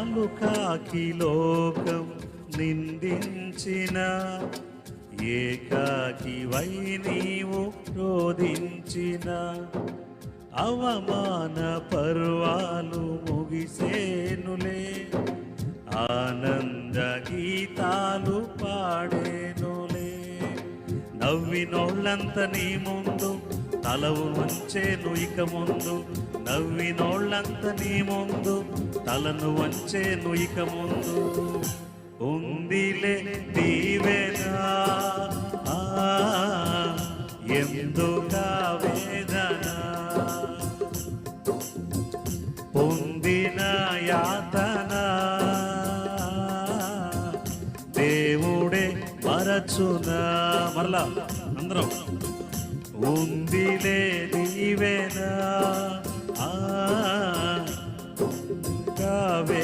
నాలుకాకి లోకం నిందించిన ఏకాకి వై నీవు రోధించిన అవమాన పర్వాలు ముగిసేనులే ఆనంద గీతాలు పాడేనులే నవ్వినోళ్ళంత నీ ముందు తలవు వంచేను ఇక ముందు నవ్వినోళ్ళంత నీ ముందు తలను వంచేను ఇక ముందు ఉందిలే దీవెనా ఎందుకా వేదన పొందిన యాతన దేవుడే మరచునా మరలా అందరం ఉందిలే దీవెనా